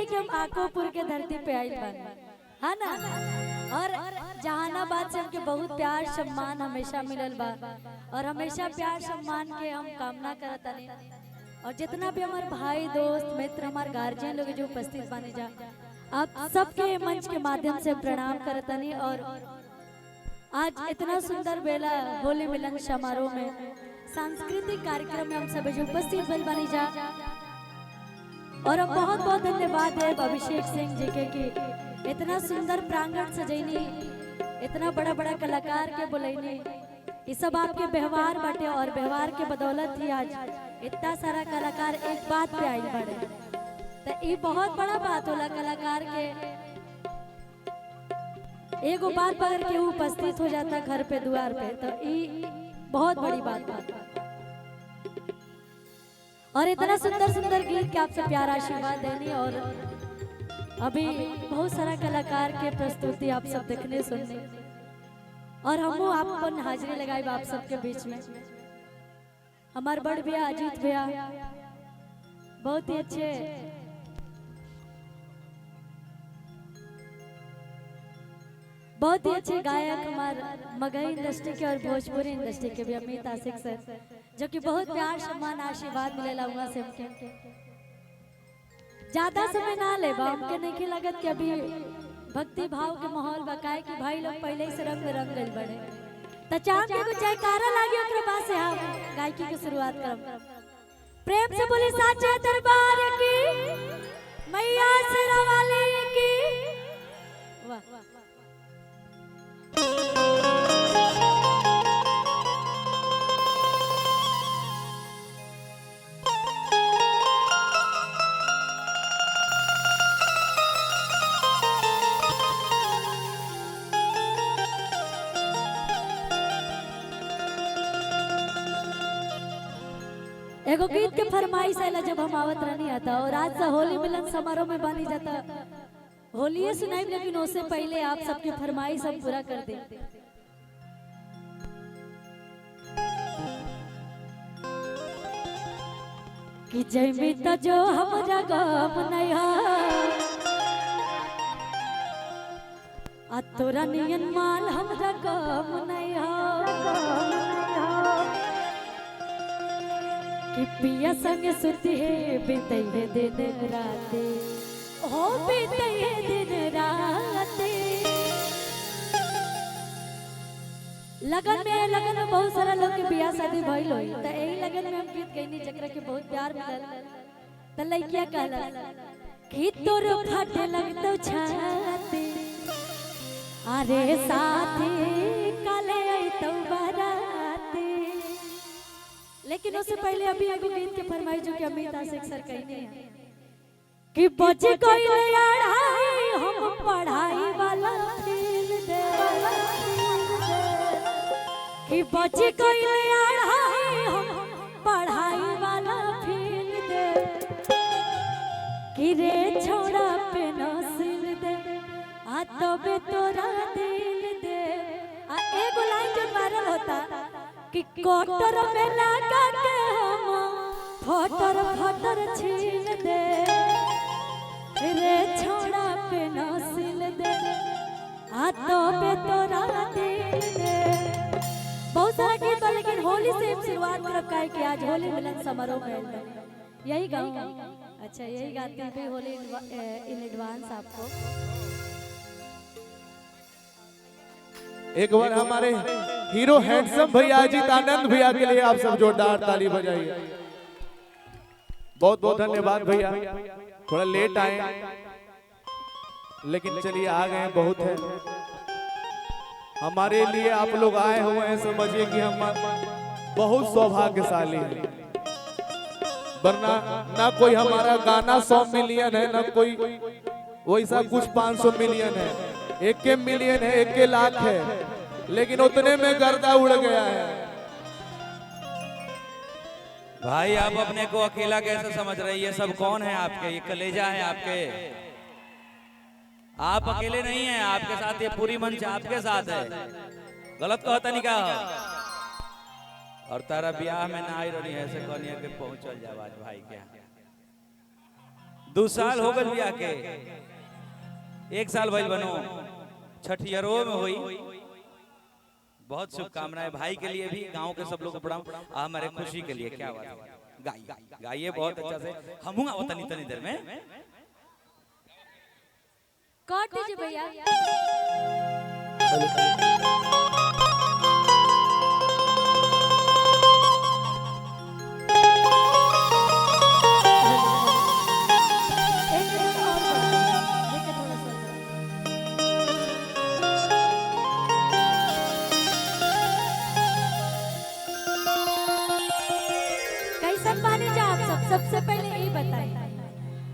कि हम आकोपुर के धरती पे आइल बानी, है ना। और जहानाबाद से हमके बहुत प्यार सम्मान हमेशा मिलल बा और हमेशा प्यार सम्मान के हम कामना करतनी। और जितना भी हमारे भाई दोस्त मित्र हमारे गार्जियन लोग जो उपस्थित बानी जा, आप सबके मंच के माध्यम से प्रणाम करतनी। और आज इतना सुंदर बेला होली मिलन समारोह में सांस्कृतिक कार्यक्रम में हम सब जो उपस्थित भइल बानी जा, और हम बहुत बहुत धन्यवाद है अभिषेक सिंह जी के कि इतना सुंदर प्रांगण सजैनी, इतना बड़ा बड़ा कलाकार के बुलैनी। ये सब आपके व्यवहार बाटे और व्यवहार के बदौलत ही आज इतना सारा कलाकार एक बात पे आइल बाड़े। तो ये बहुत बड़ा बात होला कलाकार के एगो बात अगर केहू उपस्थित हो जाता घर पे द्वार पे, तो ये बहुत बड़ी बात बा। और इतना सुंदर सुंदर गीत के आपसे प्यार आशीर्वाद देनी। और अभी बहुत सारा कलाकार के प्रस्तुति आप सब देखने सुनने, और हम आपको हाजिरी लगाए आप सबके बीच में। हमारे बड़ भैया अजीत भैया बहुत ही अच्छे गायक, हमारे मगही इंडस्ट्री के और भोजपुरी इंडस्ट्री के भी अमित आशिक सर, जो कि बहुत प्यार सम्मान आशीर्वाद मिलेला हुआ से हमके। ज्यादा समय ना ले हमके नहीं लगत कि अभी भक्ति भाव के माहौल बकाए कि भाई लोग पहले ही से रंग में रंग गइल बड़े। तो चाह के कुछ जयकारा लागी ओकरे बाद से हम गायकी की शुरुआत करब। प्रेम से बोली साचे दरबार की मैया शेरावाली की। वाह एगो गीत के फरमाइश आला जब हम आवत रहनी आता, और आज से होली मिलन समारोह में बनी जाता होली सुनाई, लेकिन उससे पहले आप सबके फरमाइश हम पूरा कर दे। कि जय मिता जो हमरा गम नया आ तोरा नियन माल हमरा गम नया, कि पिया संग सुती है बीते दिन राते, हो बीते दिन राते। लगन में बहुत सारा लोग के बियाह शादी भइल होई, त एही लगन में हम गीत गइनी जकरा के बहुत प्यार मिलल। त लइकिया कहला कि तोर फाटे लगतो छाती, अरे साथी काले अइतो बाराती। लेकिन उससे पहले अभी एगो गीत के फरमाइश जो कि अमित आशिक सर कहने हैं कि बचे कोई लड़ाई हम पढ़ाई वाला फील दे, कि बचे कोई लड़ाई हम पढ़ाई वाला फील दे, कि रे छोड़ा पे नसील दे आ तबे तोरा दिल दे। आ एगो लाइन जो वायरल होता कि कोटर में लगा के हम फटर फटर छील दे, रे छोड़ा पे नसील दे आ तबे तोरा दिल दे। बहुत सारा गीत बा, लेकिन होली से शुरुआत करब काहे कि आज होली मिलन समारोह में यही गाऊं। अच्छा यही गाती हुई होली इन एडवांस आपको। एक बार हमारे हीरो हैंडसम भैया अजीत आनंद भैया के लिए आप सब जोरदार ताली बजाइए। बहुत बहुत धन्यवाद भैया, थोड़ा लेट आए लेकिन चलिए आ गए, बहुत है हमारे लिए आप लोग आए हुए हैं। समझिए कि हम बहुत सौभाग्यशाली हैं, वरना ना कोई हमारा गाना 100 मिलियन है, ना कोई वैसा कुछ 500 मिलियन है, 1 मिलियन है, 1 लाख है, लेकिन उतने में गर्दा उड़ गया है। भाई आप अपने को अकेला कैसे समझ रहे हैं? ये सब कौन है आपके? ये कलेजा है आपके। आप अकेले नहीं हैं, आपके साथ ये पूरी मंच आपके साथ है। गलत कहता नहीं कहा। और तारा ब्याह में ना आई रही है ऐसे कहनी है कि पहुंचल जावाज भाई क्या 2 साल हो गए बिया के, 1 साल भइल बनो, छठियरो में हुई। बहुत शुभकामनाएं भाई के लिए भी, गांव के सब लोग को प्रणाम, हमारे खुशी के लिए। क्या बात है, गाइए बहुत अच्छा से। हम तनी तनी देर में काट दीजिए भैया।